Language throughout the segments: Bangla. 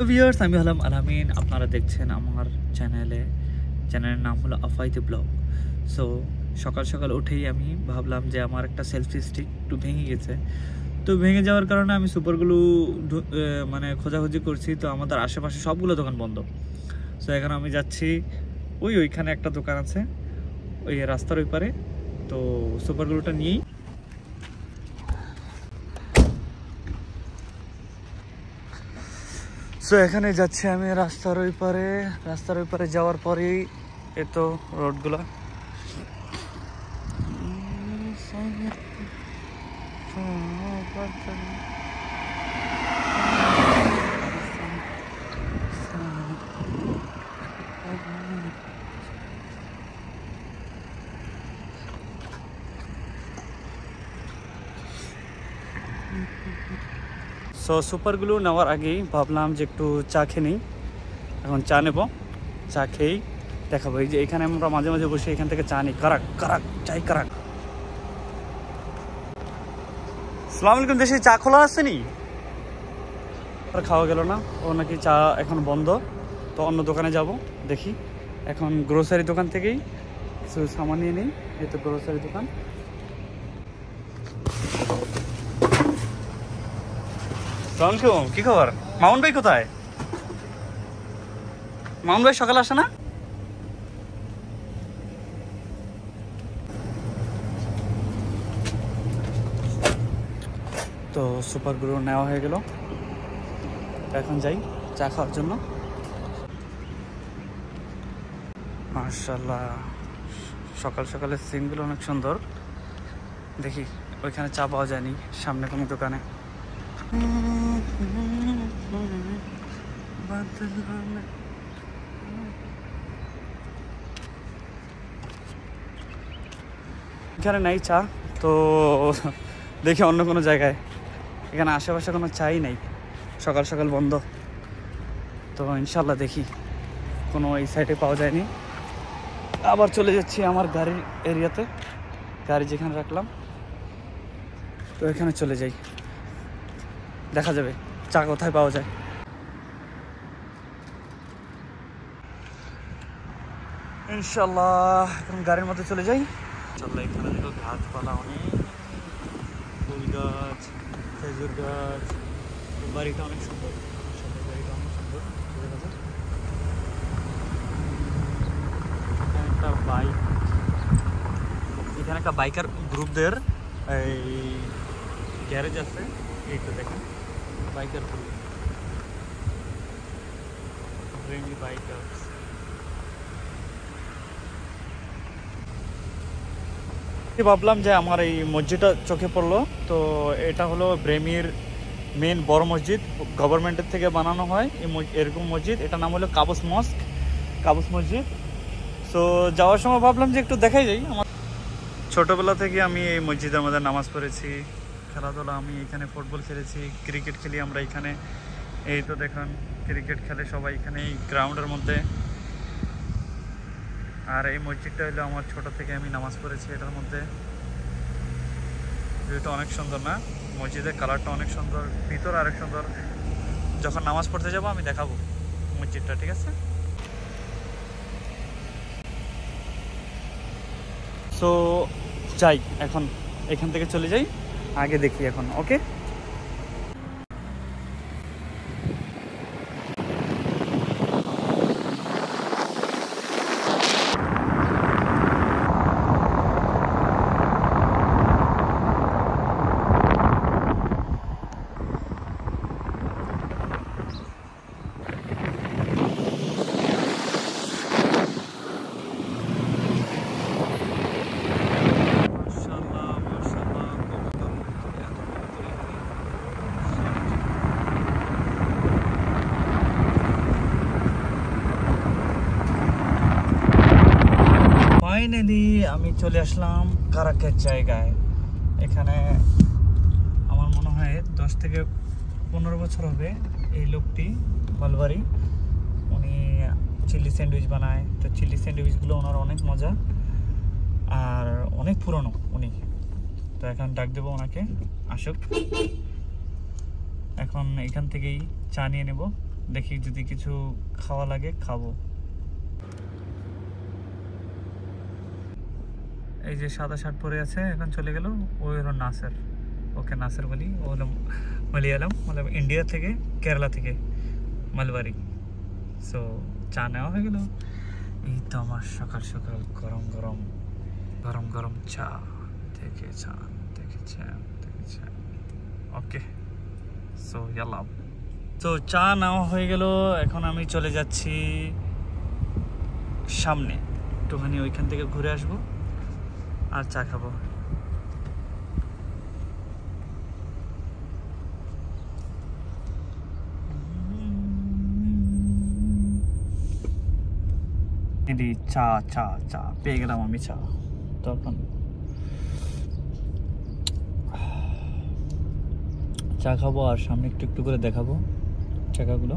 ভিউয়ার্স, আমি হলাম আলামিন। আপনারা দেখছেন আমার চ্যানেলের নাম হলো আফাইতে ব্লগ। সো সকাল সকাল উঠেই আমি ভাবলাম যে আমার একটা সেলফি স্টিক একটু ভেঙে গেছে। তো ভেঙে যাওয়ার কারণে আমি সুপারগুলো মানে খোঁজাখুঁজি করছি। তো আমাদের আশেপাশে সবগুলো দোকান বন্ধ। সো এখন আমি যাচ্ছি ওইখানে একটা দোকান আছে ওই রাস্তার ওই পারে। তো সুপারগুলোটা নিয়েই সো এখানে যাচ্ছি আমি রাস্তার ওই পারে যাওয়ার পরেই এ তো রোডগুলো। সো সুপারগুলো নেওয়ার আগেই ভাবলাম যে একটু চা খেয়ে নিই। এখন চা নেব, চা খেয়েই দেখাবো। এই যে এখানে আমরা মাঝে মাঝে বসে এখান থেকে চা নিই, কারাক কারাক চাই কারাক। আসসালামু আলাইকুম। দেশে চা খোলা আসেনি, খাওয়া গেল না। ও নাকি চা এখন বন্ধ, তো অন্য দোকানে যাব দেখি। এখন গ্রোসারি দোকান থেকেই কিছু সামান নিয়ে নিই। এই তো গ্রোসারি দোকান। আসসালামু কি খবর? মামুন ভাই কোথায়? মামুন ভাই সকালে আসে না? তো সুপারগুলো নেওয়া হয়ে গেল, এখন যাই চা খাওয়ার জন্য। মাশাআল্লাহ, সকাল সকালের সিনগুলো অনেক সুন্দর। দেখি ওইখানে চা পাওয়া যায়নি সামনে কোনো দোকানে। এখানে নাই চা, তো দেখি অন্য কোনো জায়গায়। এখানে আশেপাশে কোনো চাই নাই, সকাল সকাল বন্ধ। তো ইনশাল্লাহ দেখি কোনো এই সাইডে পাওয়া যায়নি। আবার চলে যাচ্ছি আমার গাড়ির এরিয়াতে, গাড়ি যেখানে রাখলাম তো এখানে চলে যাই, দেখা যাবে চা কোথায় পাওয়া যায়। ইনশাল্লাহ এখন গাড়ির মধ্যে চলে যাই। ইনশাল্লাহ এখানে দেখো গাছপালা অনেক, ফুল গাছ, খেজুর গাছ। বাড়িটা অনেক সুন্দর, সবার বাড়িটা অনেক সুন্দর। এখানে একটা বাইক, এখানে একটা বাইকার গ্রুপদের এই গ্যারেজ আছে। এই তো দেখেন বাইকার গ্রুপ, ফ্রেন্ডলি বাইকার্স। ভাবলাম যে আমার এই মসজিদটা চোখে পড়লো। তো এটা হলো ব্রেমির মেন বড় মসজিদ, গভর্নমেন্টের থেকে বানানো হয় এরকম মসজিদ। এটার নাম হলো কাবুস মসজিদ। সো যাওয়ার সময় ভাবলাম যে একটু দেখাই যাই। আমার ছোটোবেলা থেকে আমি এই মসজিদের মধ্যে নামাজ পড়েছি, খেলাধুলা, আমি এখানে ফুটবল খেলেছি, ক্রিকেট খেলি আমরা এখানে। এই তো দেখুন ক্রিকেট খেলে সবাই এখানে এই গ্রাউন্ডের মধ্যে। আর এই মসজিদটা হলো আমার ছোট থেকে আমি নামাজ পড়েছি এটার মধ্যে। ভিউটা অনেক সুন্দর না? মসজিদের কালারটা অনেক সুন্দর, ভিতর আরেক সুন্দর। যখন নামাজ পড়তে যাবো আমি দেখাবো মসজিদটা, ঠিক আছে? সো যাই, এখন এখান থেকে চলে যাই, আগে দেখি এখন। ওকে, ফাইনালি আমি চলে আসলাম কারাকের জায়গায়। এখানে আমার মনে হয় 10 থেকে 15 বছর হবে এই লোকটি মালবাড়ি, উনি চিলি স্যান্ডউইচ বানায়। তো চিলি স্যান্ডউইচগুলো ওনার অনেক মজা। আর অনেক পুরনো উনি। তো এখন ডাক দেবো ওনাকে, আসুক। এখন এখান থেকেই চা নিয়ে নেব, দেখি যদি কিছু খাওয়া লাগে খাবো। এই যে সাদা শার্ট পরে আছে, এখন চলে গেল। ওই হলো নাসের, ওকে নাসের বলি। ও হলো মালিয়ালাম, মানে ইন্ডিয়া থেকে, কেরালা থেকে, মালবারি। সো চা নেওয়া হয়ে গেল। এই তো আমার সকাল সকাল গরম গরম গরম গরম চা। দেখেছেন। ওকে, সো ইয়াল্লা। তো চা নেওয়া হয়ে গেল, এখন আমি চলে যাচ্ছি সামনে, একটুখানি ওইখান থেকে ঘুরে আসবো আর চা খাবো। চা চা চা পেয়ে গেলাম আমি চা। তখন চা খাবো আর সামনে একটু একটু করে দেখাবো জায়গাগুলো।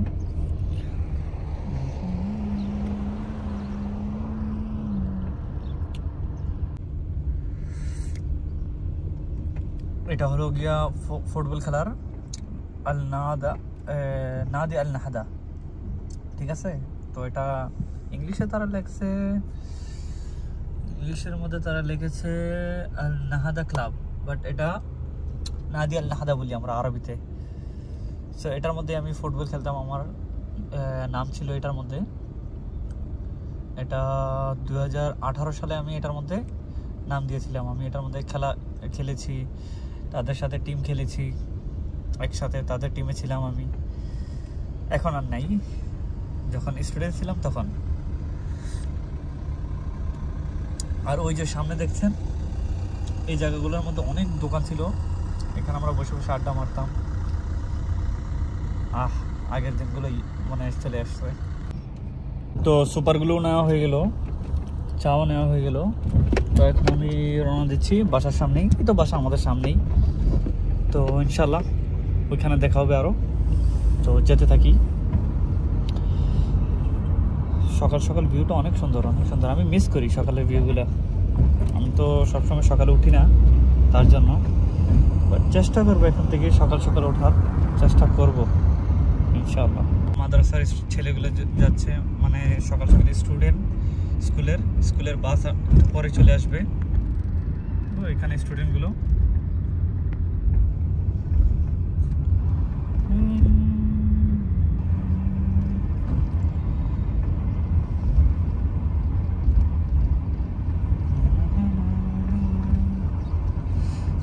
এটা হলো গিয়া ফুটবল খেলার নাদি আল নাহাদা, ঠিক আছে? তো এটা ইংলিশে তারা লিখছে, ইংলিশের মধ্যে তারা লিখেছে আল নাহাদা ক্লাব, বাট এটা নাদি আল নাহাদা বলি আমরা আরবিতে। সো এটার মধ্যে আমি ফুটবল খেলতাম, আমার নাম ছিল এটার মধ্যে। এটা 2018 সালে আমি এটার মধ্যে নাম দিয়েছিলাম। আমি এটার মধ্যে খেলেছি, তাদের সাথে টিম খেলেছি, একসাথে তাদের টিমে ছিলাম আমি। এখন আর নাই, যখন স্টুডেন্ট ছিলাম তখন। আর ওই যে সামনে দেখছেন, এই জায়গাগুলোর মধ্যে অনেক দোকান ছিল, এখানে আমরা বসে বসে আড্ডা মারতাম। আগের দিনগুলোই মনে চলে আসছে। তো সুপারগুলো নেওয়া হয়ে গেল, চাও নেওয়া হয়ে গেল। তো এখন আমি রওনা দিচ্ছি বাসার সামনেই। এই তো বাসা আমাদের সামনেই, তো ইনশাল্লাহ ওইখানে দেখা হবে আরও। তো যেতে থাকি। সকাল সকাল ভিউটা অনেক সুন্দর, অনেক সুন্দর। আমি মিস করি সকালের ভিউগুলো। আমি তো সবসময় সকালে উঠি না, তার জন্য বাট চেষ্টা করবো এখন থেকে সকাল সকাল ওঠার চেষ্টা করব ইনশাআল্লাহ। মাদ্রাসার ছেলেগুলো যাচ্ছে, মানে সকাল সকাল স্টুডেন্ট, স্কুলের বাস পরে চলে আসবে। এখানে স্টুডেন্টগুলো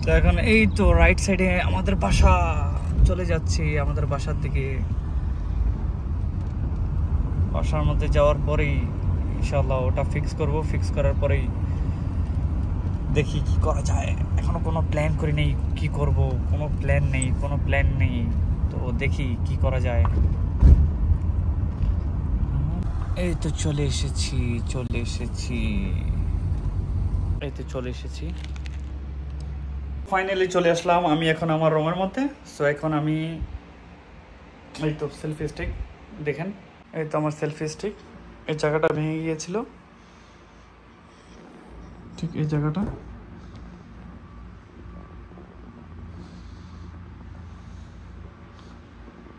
তো এখন এই তো রাইট সাইডে আমাদের বাসা, চলে যাচ্ছি আমাদের বাসার দিকে। বাসার মধ্যে যাওয়ার পরেই ইনশাআল্লাহ ওটা ফিক্স করব। ফিক্স করার পরেই দেখি কি করা যায়। এখনো কোনো প্ল্যান করি নেই কি করব, কোনো প্ল্যান নেই। তো দেখি কি করা যায়। এই তো চলে এসেছি ফাইনালি চলে আসলাম আমি এখন আমার রুমের মধ্যে। সো এখন আমি এই তো সেলফি স্টিক দেখেন, এই তো আমার সেলফি স্টিক। এই জায়গাটা ভেঙে গিয়েছিল, ঠিক এই জায়গাটা।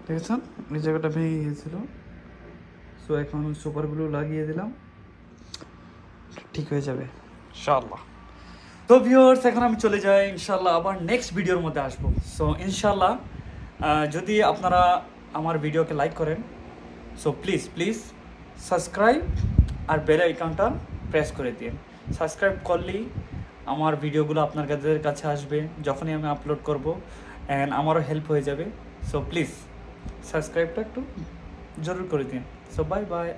দেখেছেন, এই জায়গাটা ভেঙে গিয়েছিল। সো এখন সুপার গ্লু লাগিয়ে দিলাম, ঠিক হয়ে যাবে ইনশাআল্লাহ। তো ভিউয়ার্স, এখন আমি চলে যাই ইনশাআল্লাহ, আবার নেক্সট ভিডিওর মধ্যে আসবো। সো ইনশাআল্লাহ যদি আপনারা আমার ভিডিওকে লাইক করেন, সো প্লিজ সাবস্ক্রাইব আর বেল আইকনটা প্রেস করে দিন। সাবস্ক্রাইব করলেই আমার ভিডিওগুলো আপনার কাছে আসবে যখনই আমি আপলোড করব, অ্যান্ড আমারও হেল্প হয়ে যাবে। সো প্লিজ সাবস্ক্রাইবটা একটু জরুর করে দিন। So bye bye.